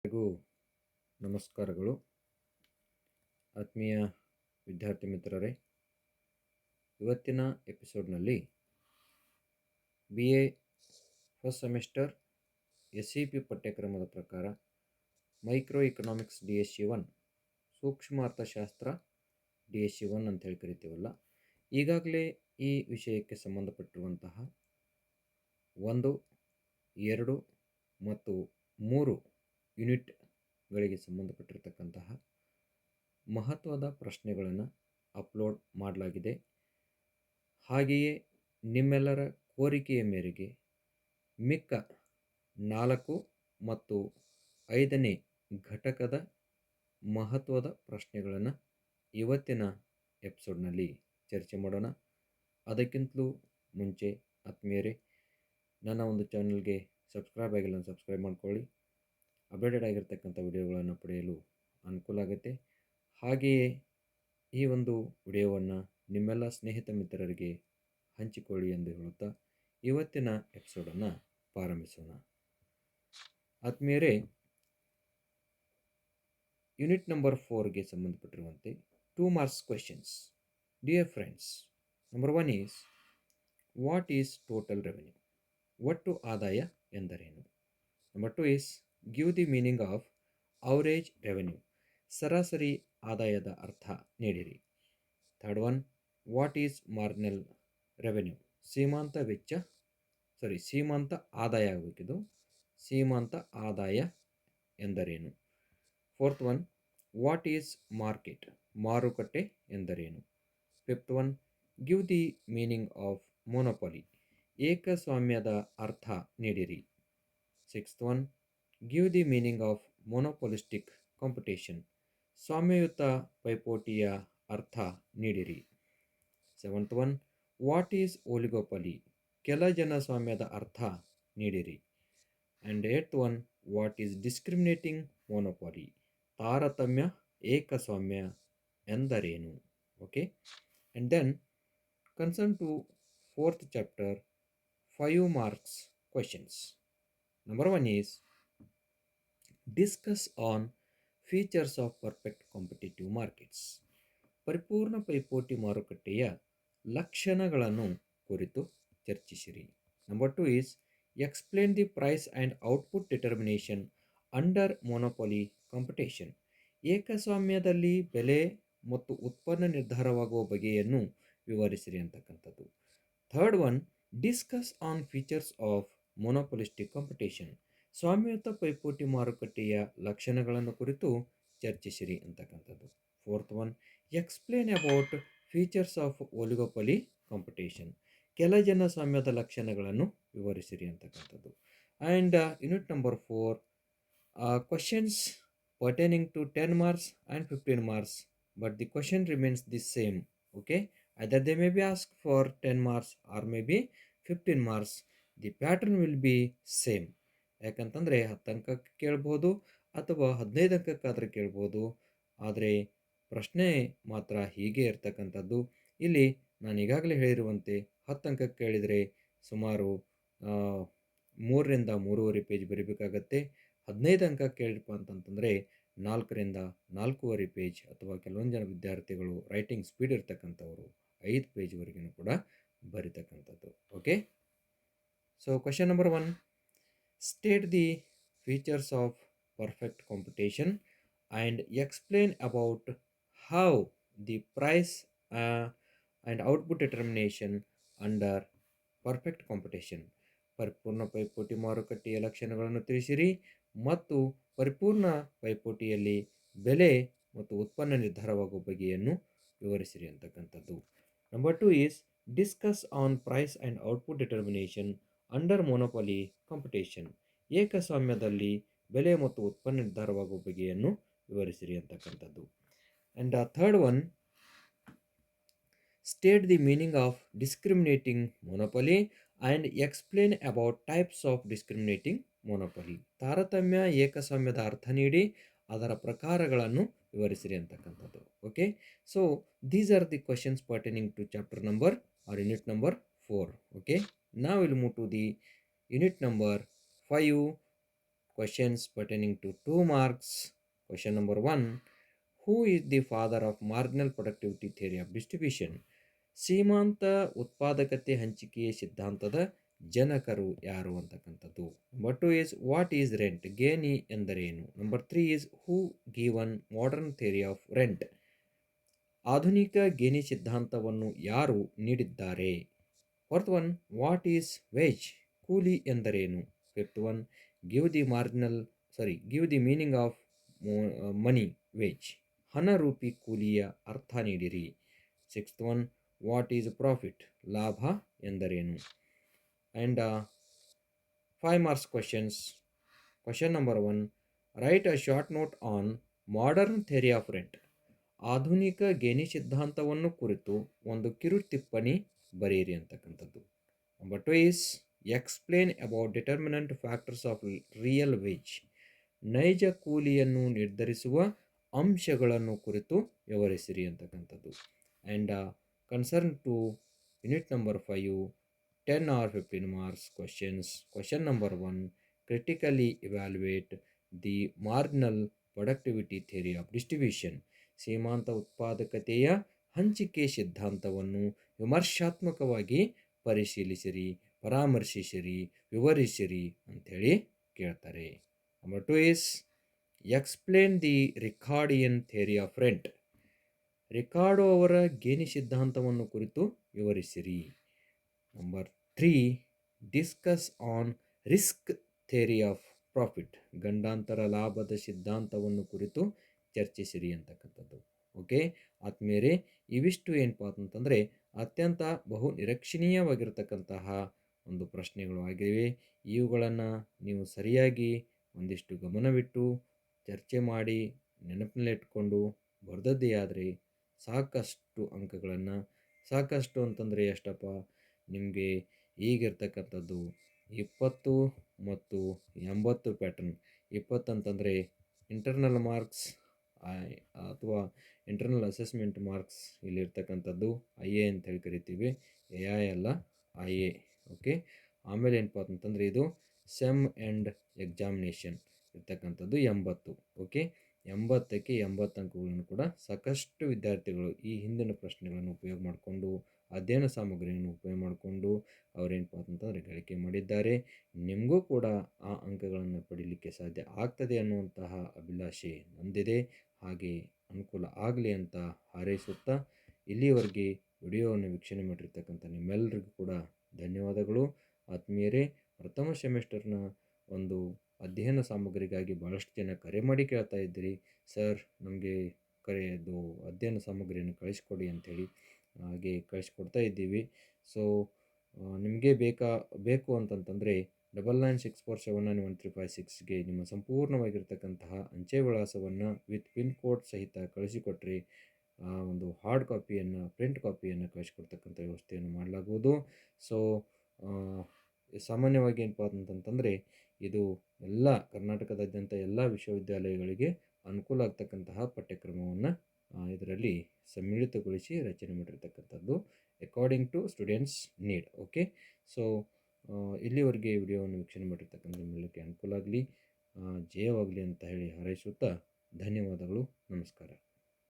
ಎಲ್ಲರಿಗೂ ನಮಸ್ಕಾರಗಳು. ಆತ್ಮೀಯ ವಿದ್ಯಾರ್ಥಿ ಮಿತ್ರರೇ, ಇವತ್ತಿನ ಎಪಿಸೋಡ್ನಲ್ಲಿ BA ಫಸ್ಟ್ ಸೆಮಿಸ್ಟರ್ SCP ಪಠ್ಯಕ್ರಮದ ಪ್ರಕಾರ ಮೈಕ್ರೋ ಇಕನಾಮಿಕ್ಸ್ DSC 1 ಸೂಕ್ಷ್ಮ ಅರ್ಥಶಾಸ್ತ್ರ DSC 1 ಅಂತ ಹೇಳಿ ಕರಿತೀವಲ್ಲ, ಈಗಾಗಲೇ ಈ ವಿಷಯಕ್ಕೆ ಸಂಬಂಧಪಟ್ಟಿರುವಂತಹ 1, 2 ಮತ್ತು 3 ಯೂನಿಟ್ಗಳಿಗೆ ಸಂಬಂಧಪಟ್ಟಿರತಕ್ಕಂತಹ ಮಹತ್ವದ ಪ್ರಶ್ನೆಗಳನ್ನು ಅಪ್ಲೋಡ್ ಮಾಡಲಾಗಿದೆ. ಹಾಗೆಯೇ ನಿಮ್ಮೆಲ್ಲರ ಕೋರಿಕೆಯ ಮೇರೆಗೆ ಮಿಕ್ಕ 4 ಮತ್ತು 5ನೇ ಘಟಕದ ಮಹತ್ವದ ಪ್ರಶ್ನೆಗಳನ್ನು ಇವತ್ತಿನ ಎಪಿಸೋಡ್ನಲ್ಲಿ ಚರ್ಚೆ ಮಾಡೋಣ. ಅದಕ್ಕಿಂತಲೂ ಮುಂಚೆ ಆತ್ಮೀಯರೇ, ನನ್ನ ಒಂದು ಚಾನಲ್ಗೆ ಸಬ್ಸ್ಕ್ರೈಬ್ ಆಗಿಲ್ಲ ಅಂತ ಸಬ್ಸ್ಕ್ರೈಬ್ ಮಾಡ್ಕೊಳ್ಳಿ. ಅಪ್ಡೇಟೆಡ್ ಆಗಿರ್ತಕ್ಕಂಥ ವಿಡಿಯೋಗಳನ್ನು ಪಡೆಯಲು ಅನುಕೂಲ ಆಗುತ್ತೆ. ಹಾಗೆಯೇ ಈ ಒಂದು ವಿಡಿಯೋವನ್ನು ನಿಮ್ಮೆಲ್ಲ ಸ್ನೇಹಿತ ಮಿತ್ರರಿಗೆ ಹಂಚಿಕೊಳ್ಳಿ ಎಂದು ಹೇಳುತ್ತಾ ಇವತ್ತಿನ ಎಪಿಸೋಡನ್ನು ಪ್ರಾರಂಭಿಸೋಣ. ಆತ್ಮೀಯರೇ, ಯೂನಿಟ್ ನಂಬರ್ 4ಗೆ ಸಂಬಂಧಪಟ್ಟಿರುವಂತೆ 2 marks questions. Dear friends, number 1 is what is total revenue? ಒಟ್ಟು ಆದಾಯ ಎಂದರೇನು? Number 2 is give the meaning of average revenue. ಸರಾಸರಿ ಆದಾಯದ ಅರ್ಥ ನೀಡಿರಿ. Third one, what is marginal revenue? ಸೀಮಾಂತ ಆದಾಯ ಆಗಬೇಕಿದು. ಸೀಮಾಂತ ಆದಾಯ ಎಂದರೇನು? Fourth one, what is market? ಮಾರುಕಟ್ಟೆ ಎಂದರೇನು? Fifth one, give the meaning of monopoly. ಏಕಸ್ವಾಮ್ಯದ ಅರ್ಥ ನೀಡಿರಿ. Sixth one, give the meaning of monopolistic competition. ಸ್ವಾಮ್ಯಯುತ ಪೈಪೋಟಿಯ ಅರ್ಥ ನೀಡಿರಿ. Seventh one, what is oligopoly? ಕೆಲ ಜನಸ್ವಾಮ್ಯದ ಅರ್ಥ ನೀಡಿರಿ. And eighth one, what is discriminating monopoly? ತಾರತಮ್ಯ ಏಕಸ್ವಾಮ್ಯ ಎಂದರೇನು? Okay, and then concern to fourth chapter 5 marks questions. Number 1 is discuss on features of perfect competitive markets. ಪರಿಪೂರ್ಣ ಪೈಪೋಟಿ ಮಾರುಕಟ್ಟೆಯ ಲಕ್ಷಣಗಳನ್ನು ಕುರಿತು ಚರ್ಚಿಸಿರಿ. Number 2 is explain the price and output determination under monopoly competition. ಏಕಸ್ವಾಮ್ಯದಲ್ಲಿ ಬೆಲೆ ಮತ್ತು ಉತ್ಪನ್ನ ನಿರ್ಧಾರವಾಗುವ ಬಗೆಯನ್ನು ವಿವರಿಸಿರಿ ಅಂತಕ್ಕಂಥದ್ದು. Third one, discuss on features of monopolistic competition. ಸ್ವಾಮ್ಯಯುತ ಪೈಪೋಟಿ ಮಾರುಕಟ್ಟೆಯ ಲಕ್ಷಣಗಳನ್ನು ಕುರಿತು ಚರ್ಚಿಸಿರಿ ಅಂತಕ್ಕಂಥದ್ದು. Fourth one, explain about features of oligopoly competition. ಕೆಲ ಜನಸ್ವಾಮ್ಯದ ಲಕ್ಷಣಗಳನ್ನು ವಿವರಿಸಿರಿ ಅಂತಕ್ಕಂಥದ್ದು. And unit number 4, questions pertaining to 10 marks and 15 marks, but the question remains the same. Okay, either they may be asked for 10 marks or maybe 15 marks. The pattern will be same. ಯಾಕಂತಂದರೆ 10 ಅಂಕಕ್ಕೆ ಕೇಳ್ಬೋದು ಅಥವಾ 15 ಅಂಕಕ್ಕಾದರೆ ಕೇಳ್ಬೋದು, ಆದರೆ ಪ್ರಶ್ನೆ ಮಾತ್ರ ಹೀಗೆ ಇರ್ತಕ್ಕಂಥದ್ದು. ಇಲ್ಲಿ ನಾನು ಈಗಾಗಲೇ ಹೇಳಿರುವಂತೆ 10 ಅಂಕಕ್ಕೆ ಕೇಳಿದರೆ ಸುಮಾರು 3ರಿಂದ 3.5 ಪೇಜ್ ಬರೀಬೇಕಾಗತ್ತೆ. 15 ಅಂಕ ಕೇಳಿರಪ್ಪ ಅಂತಂತಂದರೆ 4ರಿಂದ 4.5 ಪೇಜ್, ಅಥವಾ ಕೆಲವೊಂದು ಜನ ವಿದ್ಯಾರ್ಥಿಗಳು ರೈಟಿಂಗ್ ಸ್ಪೀಡ್ ಇರ್ತಕ್ಕಂಥವರು 5 ಪೇಜ್ವರೆಗೂ ಕೂಡ ಬರೀತಕ್ಕಂಥದ್ದು. Okay, so question number 1, state the features of perfect competition and explain about how the price and output determination under perfect competition. ಪರಿಪೂರ್ಣ ಪೈಪೋಟಿ ಮಾರುಕಟ್ಟೆಯ ಲಕ್ಷಣಗಳನ್ನು ತಿಳಿಸಿರಿ ಮತ್ತು ಪರಿಪೂರ್ಣ ಪೈಪೋಟಿಯಲ್ಲಿ ಬೆಲೆ ಮತ್ತು ಉತ್ಪನ್ನ ನಿರ್ಧಾರವಾಗುವ ಬಗೆಯನ್ನು ವಿವರಿಸಿರಿ ಅಂತಕ್ಕಂಥದ್ದು. Number 2 is discuss on price and output determination under monopoly competition. ಏಕಸ್ವಾಮ್ಯದಲ್ಲಿ ಬೆಲೆ ಮತ್ತು ಉತ್ಪನ್ನ ನಿರ್ಧಾರವಾಗುವ ಬಗೆಯನ್ನು ವಿವರಿಸಿರಿ ಅಂತಕ್ಕಂಥದ್ದು. And third one, state the meaning of discriminating monopoly and explain about types of discriminating monopoly. ತಾರತಮ್ಯ ಏಕಸ್ವಾಮ್ಯದ ಅರ್ಥ ನೀಡಿ ಅದರ ಪ್ರಕಾರಗಳನ್ನು ವಿವರಿಸಿರಿ ಅಂತಕ್ಕಂಥದ್ದು. Okay, so these are the questions pertaining to chapter number or unit number 4. Okay, ನಾವು will move to the unit number 5 questions pertaining to 2 marks. Question number 1. Who is the father of marginal productivity theory of distribution? ಸೀಮಾಂತ ಉತ್ಪಾದಕತೆ ಹಂಚಿಕೆಯ ಸಿದ್ಧಾಂತದ ಜನಕರು ಯಾರು ಅಂತಕ್ಕಂಥದ್ದು. Number 2 is what is rent, ಗೇಣಿ ಎಂದರೇನು. Number 3 is who given modern theory of rent, ಆಧುನಿಕ ಗೇಣಿ ಸಿದ್ಧಾಂತವನ್ನು ಯಾರು ನೀಡಿದ್ದಾರೆ. Fourth one, what is wage, ಕೂಲಿ ಎಂದರೇನು. Fifth one, give the meaning of money wage, ಹಣರೂಪಿ ಕೂಲಿಯ ಅರ್ಥ ನೀಡಿರಿ. Sixth one, what is profit, ಲಾಭ ಎಂದರೇನು. And 5 marks questions. Question number 1, write a short note on modern theory of rent, ಆಧುನಿಕ ಗೇಣಿ ಸಿದ್ಧಾಂತವನ್ನು ಕುರಿತು ಒಂದು ಕಿರು ಟಿಪ್ಪಣಿ ಬರೆಯಿರಿ ಅಂತಕ್ಕಂಥದ್ದು. Number 2 is explain about determinant factors of real wage, ನೈಜ ಕೂಲಿಯನ್ನು ನಿರ್ಧರಿಸುವ ಅಂಶಗಳನ್ನು ಕುರಿತು ವಿವರಿಸಿರಿ ಅಂತಕ್ಕಂಥದ್ದು. And concern to unit number 5, 10 or 15 marks questions. Question number 1, critically evaluate the marginal productivity theory of distribution, ಸೀಮಾಂತ ಉತ್ಪಾದಕತೆಯ ಹಂಚಿಕೆ ಸಿದ್ಧಾಂತವನ್ನು ವಿಮರ್ಶಾತ್ಮಕವಾಗಿ ಪರಿಶೀಲಿಸಿರಿ, ಪರಾಮರ್ಶಿಸಿರಿ, ವಿವರಿಸಿರಿ ಅಂಥೇಳಿ ಕೇಳ್ತಾರೆ. Number 2 is explain the Ricardian theory of rent, Ricardo ಅವರ ಗೇಣಿ ಸಿದ್ಧಾಂತವನ್ನು ಕುರಿತು ವಿವರಿಸಿರಿ. Number 3, discuss on risk theory of profit, ಗಂಡಾಂತರ ಲಾಭದ ಸಿದ್ಧಾಂತವನ್ನು ಕುರಿತು ಚರ್ಚಿಸಿರಿ ಅಂತಕ್ಕಂಥದ್ದು. ಓಕೆ ಆದ್ಮೇಲೆ ಇವಿಷ್ಟು ಏನಪ್ಪ ಅಂತಂದರೆ ಅತ್ಯಂತ ಬಹು ನಿರೀಕ್ಷಣೀಯವಾಗಿರ್ತಕ್ಕಂತಹ ಒಂದು ಪ್ರಶ್ನೆಗಳು ಆಗಿವೆ. ಇವುಗಳನ್ನು ನೀವು ಸರಿಯಾಗಿ ಒಂದಿಷ್ಟು ಗಮನವಿಟ್ಟು ಚರ್ಚೆ ಮಾಡಿ ನೆನಪಿನಲ್ಲಿಟ್ಕೊಂಡು ಬರೆದದ್ದೇ ಆದರೆ ಸಾಕಷ್ಟು ಅಂಕಗಳನ್ನು, ಸಾಕಷ್ಟು ಅಂತಂದರೆ ಎಷ್ಟಪ್ಪ, ನಿಮಗೆ ಈಗಿರ್ತಕ್ಕಂಥದ್ದು 20 ಮತ್ತು 80 ಪ್ಯಾಟರ್ನ್. 20 ಅಂತಂದರೆ ಇಂಟರ್ನಲ್ ಮಾರ್ಕ್ಸ್ ಅಥವಾ ಇಂಟರ್ನಲ್ ಅಸೆಸ್ಮೆಂಟ್ ಮಾರ್ಕ್ಸ್ ಇಲ್ಲಿರ್ತಕ್ಕಂಥದ್ದು IA ಅಂತ ಹೇಳಿ ಕರಿತೀವಿ, AI ಅಲ್ಲ IA. ಓಕೆ ಆಮೇಲೆ ಏನಪ್ಪ ಅಂತಂದರೆ ಇದು ಸೆಮ್ ಆ್ಯಂಡ್ ಎಕ್ಸಾಮಿನೇಷನ್ ಇರ್ತಕ್ಕಂಥದ್ದು 80. ಓಕೆ 80ಕ್ಕೆ 80 ಅಂಕಗಳನ್ನು ಕೂಡ ಸಾಕಷ್ಟು ವಿದ್ಯಾರ್ಥಿಗಳು ಈ ಹಿಂದಿನ ಪ್ರಶ್ನೆಗಳನ್ನು ಉಪಯೋಗ ಮಾಡಿಕೊಂಡು, ಅಧ್ಯಯನ ಸಾಮಗ್ರಿಯನ್ನು ಉಪಯೋಗ ಮಾಡಿಕೊಂಡು ಅವರೇನಪ್ಪ ಅಂತಂದರೆ ಗಳಿಕೆ ಮಾಡಿದ್ದಾರೆ. ನಿಮಗೂ ಕೂಡ ಆ ಅಂಕಗಳನ್ನು ಪಡೀಲಿಕ್ಕೆ ಸಾಧ್ಯ ಆಗ್ತದೆ ಅನ್ನುವಂತಹ ಅಭಿಲಾಷೆ ನಂದಿದೆ. ಹಾಗೆ ಅನುಕೂಲ ಆಗಲಿ ಅಂತ ಹಾರೈಸುತ್ತಾ ಇಲ್ಲಿಯವರೆಗೆ ವಿಡಿಯೋವನ್ನು ವೀಕ್ಷಣೆ ಮಾಡಿರ್ತಕ್ಕಂಥ ನಿಮ್ಮೆಲ್ಲರಿಗೂ ಕೂಡ ಧನ್ಯವಾದಗಳು. ಆತ್ಮೀಯರೇ, ಪ್ರಥಮ ಸೆಮಿಸ್ಟರ್ನ ಒಂದು ಅಧ್ಯಯನ ಸಾಮಗ್ರಿಗಾಗಿ ಭಾಳಷ್ಟು ಜನ ಕರೆ ಮಾಡಿ ಕೇಳ್ತಾ ಇದ್ದೀರಿ, ಸರ್ ನಮಗೆ ಕರೆಯದು ಅಧ್ಯಯನ ಸಾಮಗ್ರಿಯನ್ನು ಕಳಿಸ್ಕೊಡಿ ಅಂಥೇಳಿ. ಹಾಗೆ ಕಳಿಸ್ಕೊಡ್ತಾ ಇದ್ದೀವಿ. ಸೊ ನಿಮಗೆ ಬೇಕು ಅಂತಂತಂದರೆ 9964711356ಗೆ ನಿಮ್ಮ ಸಂಪೂರ್ಣವಾಗಿರ್ತಕ್ಕಂತಹ ಅಂಚೆ ವಿಳಾಸವನ್ನು ವಿತ್ ಪಿನ್ ಕೋಡ್ ಸಹಿತ ಕಳಿಸಿಕೊಟ್ರೆ ಒಂದು ಹಾರ್ಡ್ ಕಾಪಿಯನ್ನು, ಪ್ರಿಂಟ್ ಕಾಪಿಯನ್ನು ಕಳಿಸ್ಕೊಡ್ತಕ್ಕಂಥ ವ್ಯವಸ್ಥೆಯನ್ನು ಮಾಡಲಾಗುವುದು. ಸೊ ಸಾಮಾನ್ಯವಾಗಿ ಏನಪ್ಪ ಅಂತಂತಂದರೆ ಇದು ಎಲ್ಲ ಕರ್ನಾಟಕದಾದ್ಯಂತ ಎಲ್ಲ ವಿಶ್ವವಿದ್ಯಾಲಯಗಳಿಗೆ ಅನುಕೂಲ ಆಗ್ತಕ್ಕಂತಹ ಪಠ್ಯಕ್ರಮವನ್ನು ಇದರಲ್ಲಿ ಸಮ್ಮಿಳಿತಗೊಳಿಸಿ ರಚನೆ ಮಾಡಿರ್ತಕ್ಕಂಥದ್ದು according to students need. Okay so ಇಲ್ಲಿವರೆಗೆ ವಿಡಿಯೋವನ್ನು ವೀಕ್ಷಣೆ ಮಾಡಿರ್ತಕ್ಕಂಥ ನಿಮ್ಮೆಲ್ಲಕ್ಕೆ ಅನುಕೂಲ ಆಗಲಿ, ಜಯವಾಗಲಿ ಅಂತ ಹೇಳಿ ಹಾರೈಸುತ್ತಾ ಧನ್ಯವಾದಗಳು, ನಮಸ್ಕಾರ.